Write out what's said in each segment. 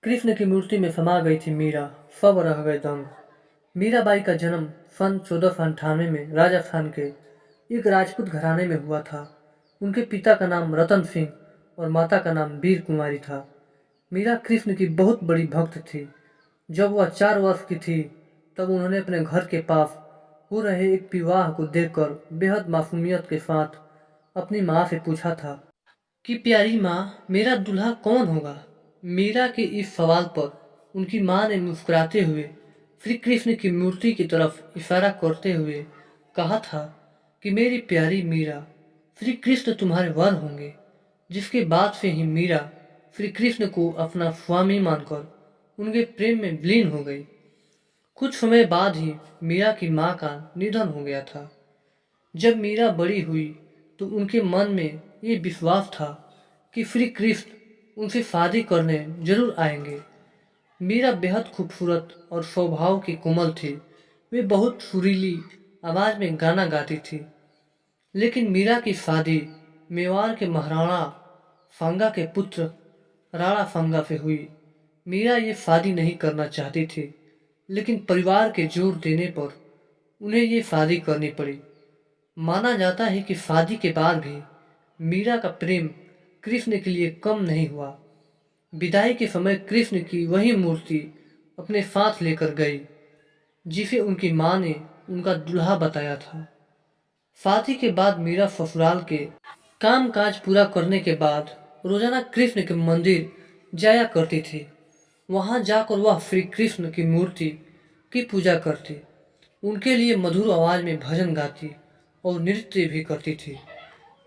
कृष्ण की मूर्ति में समा गई थी मीरा। सब रह गए दंग। मीराबाई का जन्म सन 1498 में राजस्थान के एक राजपूत घराने में हुआ था। उनके पिता का नाम रतन सिंह और माता का नाम वीर कुमारी था। मीरा कृष्ण की बहुत बड़ी भक्त थी। जब वह 4 वर्ष की थी तब उन्होंने अपने घर के पास हो रहे एक विवाह को देखकर बेहद मासूमियत के साथ अपनी माँ से पूछा था कि प्यारी माँ, मेरा दूल्हा कौन होगा। मीरा के इस सवाल पर उनकी माँ ने मुस्कुराते हुए श्री कृष्ण की मूर्ति की तरफ इशारा करते हुए कहा था कि मेरी प्यारी मीरा, श्री कृष्ण तुम्हारे वर होंगे। जिसके बाद से ही मीरा श्री कृष्ण को अपना स्वामी मानकर उनके प्रेम में विलीन हो गई। कुछ समय बाद ही मीरा की माँ का निधन हो गया था। जब मीरा बड़ी हुई तो उनके मन में ये विश्वास था कि श्री कृष्ण उनसे शादी करने जरूर आएंगे। मीरा बेहद खूबसूरत और स्वभाव की कोमल थी। वे बहुत सुरीली आवाज़ में गाना गाती थी। लेकिन मीरा की शादी मेवाड़ के महाराणा सांगा के पुत्र राणा सांगा से हुई। मीरा ये शादी नहीं करना चाहती थी, लेकिन परिवार के जोर देने पर उन्हें ये शादी करनी पड़ी। माना जाता है कि शादी के बाद भी मीरा का प्रेम कृष्ण के लिए कम नहीं हुआ। विदाई के समय कृष्ण की वही मूर्ति अपने साथ लेकर गई जिसे उनकी माँ ने उनका दूल्हा बताया था। शादी के बाद मीरा ससुराल के काम काज पूरा करने के बाद रोजाना कृष्ण के मंदिर जाया करती थी। वहां जाकर वह श्री कृष्ण की मूर्ति की पूजा करती, उनके लिए मधुर आवाज में भजन गाती और नृत्य भी करती थी।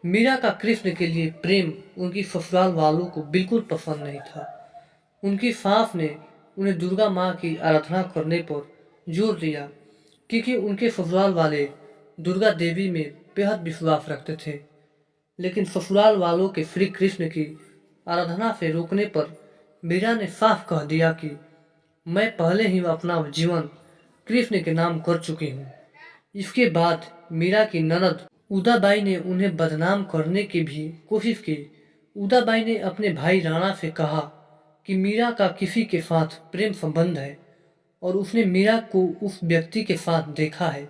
मीरा का कृष्ण के लिए प्रेम उनकी ससुराल वालों को बिल्कुल पसंद नहीं था। उनकी सास ने उन्हें दुर्गा माँ की आराधना करने पर जोर दिया, क्योंकि उनके ससुराल वाले दुर्गा देवी में बेहद विश्वास रखते थे। लेकिन ससुराल वालों के श्री कृष्ण की आराधना से रोकने पर मीरा ने साफ कह दिया कि मैं पहले ही अपना जीवन कृष्ण के नाम कर चुकी हूँ। इसके बाद मीरा की ननद उदाबाई ने उन्हें बदनाम करने की भी कोशिश की। उदाबाई ने अपने भाई राणा से कहा कि मीरा का किसी के साथ प्रेम संबंध है और उसने मीरा को उस व्यक्ति के साथ देखा है।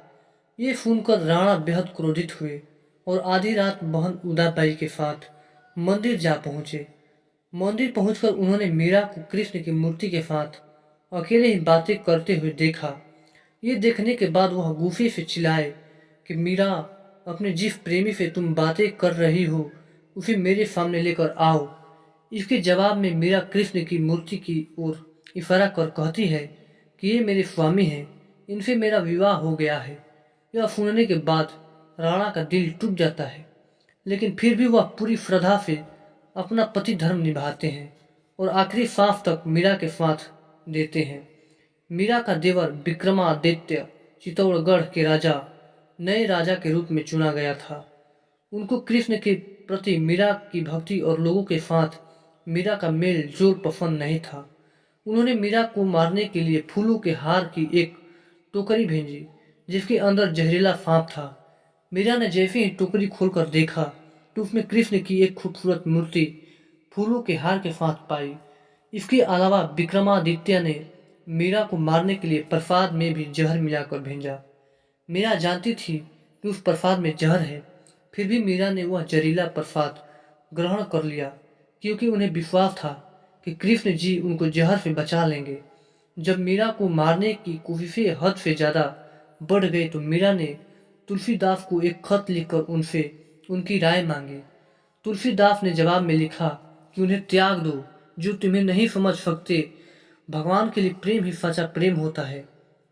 ये सुनकर राणा बेहद क्रोधित हुए और आधी रात बहन उदाबाई के साथ मंदिर जा पहुंचे। मंदिर पहुंचकर उन्होंने मीरा को कृष्ण की मूर्ति के साथ अकेले ही बातें करते हुए देखा। ये देखने के बाद वह गुस्से से चिल्लाए कि मीरा, अपने जिस प्रेमी से तुम बातें कर रही हो उसे मेरे सामने लेकर आओ। इसके जवाब में मीरा कृष्ण की मूर्ति की ओर इशारा कर कहती है कि ये मेरे स्वामी हैं, इनसे मेरा विवाह हो गया है। यह सुनने के बाद राणा का दिल टूट जाता है, लेकिन फिर भी वह पूरी श्रद्धा से अपना पति धर्म निभाते हैं और आखिरी सांस तक मीरा के साथ देते हैं। मीरा का देवर विक्रमादित्य चित्तौड़गढ़ के राजा नए राजा के रूप में चुना गया था। उनको कृष्ण के प्रति मीरा की भक्ति और लोगों के साथ मीरा का मेल जोल पसंद नहीं था। उन्होंने मीरा को मारने के लिए फूलों के हार की एक टोकरी भेजी जिसके अंदर जहरीला सांप था। मीरा ने जैसे ही टोकरी खोलकर देखा तो उसमें कृष्ण की एक खूबसूरत मूर्ति फूलों के हार के साथ पाई। इसके अलावा विक्रमादित्य ने मीरा को मारने के लिए प्रसाद में भी जहर मिलाकर भेजा। मीरा जानती थी कि उस प्रसाद में जहर है, फिर भी मीरा ने वह जहरीला प्रसाद ग्रहण कर लिया, क्योंकि उन्हें विश्वास था कि कृष्ण जी उनको जहर से बचा लेंगे। जब मीरा को मारने की कोशिशें हद से ज़्यादा बढ़ गई तो मीरा ने तुलसीदास को एक खत लिखकर उनसे उनकी राय मांगी। तुलसीदास ने जवाब में लिखा कि उन्हें त्याग दो, जो तुम्हें नहीं समझ सकते। भगवान के लिए प्रेम ही सच्चा प्रेम होता है,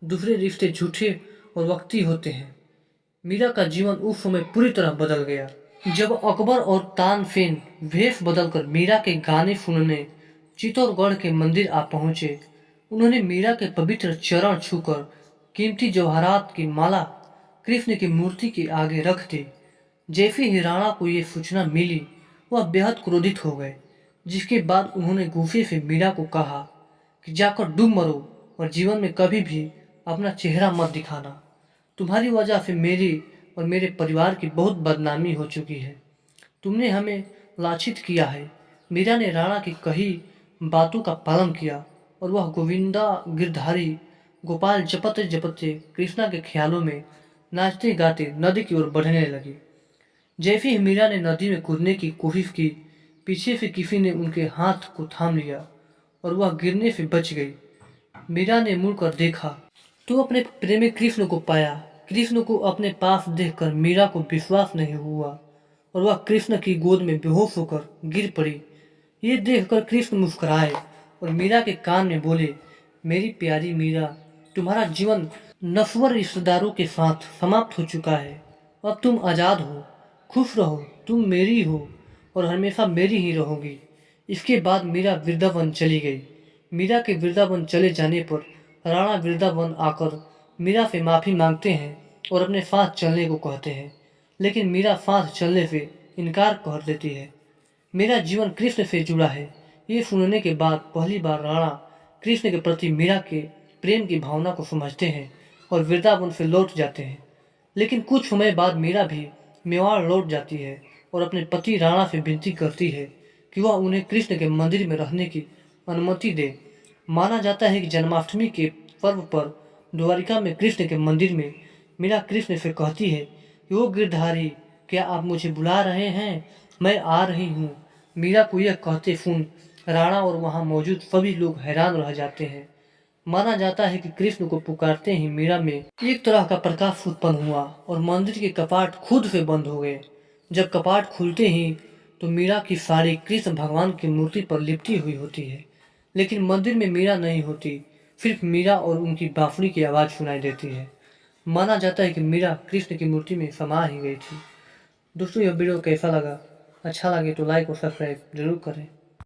दूसरे रिश्ते झूठे और वक्ती होते हैं। मीरा का जीवन उस समय पूरी तरह बदल गया जब अकबर और तानसेन वेश बदलकर मीरा के गाने सुनने चित्तौड़गढ़ के मंदिर आ पहुंचे। उन्होंने मीरा के पवित्र चरण छूकर कीमती जवाहरात की माला कृष्ण की मूर्ति के आगे रख दी। जैसे ही राणा को ये सूचना मिली वह बेहद क्रोधित हो गए, जिसके बाद उन्होंने गुस्से से मीरा को कहा कि जाकर डूब मरो और जीवन में कभी भी अपना चेहरा मत दिखाना। तुम्हारी वजह से मेरी और मेरे परिवार की बहुत बदनामी हो चुकी है। तुमने हमें लाछित किया है। मीरा ने राणा की कही बातों का पालन किया और वह गोविंदा गिरधारी गोपाल जपते जपते कृष्णा के ख्यालों में नाचते गाते नदी की ओर बढ़ने लगी। जैसे ही मीरा ने नदी में कूदने की कोशिश की, पीछे से किसी ने उनके हाथ को थाम लिया और वह गिरने से बच गई। मीरा ने मुड़कर देखा तो अपने प्रेमी कृष्ण को पाया। कृष्ण को अपने पास देखकर मीरा को विश्वास नहीं हुआ और वह कृष्ण की गोद में बेहोश होकर गिर पड़ी। ये देखकर कृष्ण मुस्कुराए और मीरा के कान में बोले, मेरी प्यारी मीरा, तुम्हारा जीवन नश्वर रिश्तेदारों के साथ समाप्त हो चुका है। अब तुम आज़ाद हो, खुश रहो, तुम मेरी हो और हमेशा मेरी ही रहोगी। इसके बाद मीरा वृंदावन चली गई। मीरा के वृंदावन चले जाने पर राणा वृंदावन आकर मीरा से माफ़ी मांगते हैं और अपने साथ चलने को कहते हैं, लेकिन मीरा साथ चलने से इनकार कर देती है। मेरा जीवन कृष्ण से जुड़ा है। ये सुनने के बाद पहली बार राणा कृष्ण के प्रति मीरा के प्रेम की भावना को समझते हैं और वृंदावन से लौट जाते हैं। लेकिन कुछ समय बाद मीरा भी मेवाड़ लौट जाती है और अपने पति राणा से विनती करती है कि वह उन्हें कृष्ण के मंदिर में रहने की अनुमति दे। माना जाता है कि जन्माष्टमी के पर्व पर द्वारिका में कृष्ण के मंदिर में मीरा कृष्ण से कहती है कि वो गिरधारी, क्या आप मुझे बुला रहे हैं? मैं आ रही हूँ। मीरा को यह कहते सुन राणा और वहाँ मौजूद सभी लोग हैरान रह जाते हैं। माना जाता है कि कृष्ण को पुकारते ही मीरा में एक तरह का प्रकाश उत्पन्न हुआ और मंदिर के कपाट खुद से बंद हो गए। जब कपाट खुलते ही तो मीरा की साड़ी कृष्ण भगवान की मूर्ति पर लिपटी हुई होती है, लेकिन मंदिर में मीरा नहीं होती। सिर्फ मीरा और उनकी बांसुरी की आवाज़ सुनाई देती है। माना जाता है कि मीरा कृष्ण की मूर्ति में समा ही गई थी। दोस्तों, यह वीडियो कैसा लगा? अच्छा लगे तो लाइक और सब्सक्राइब जरूर करें।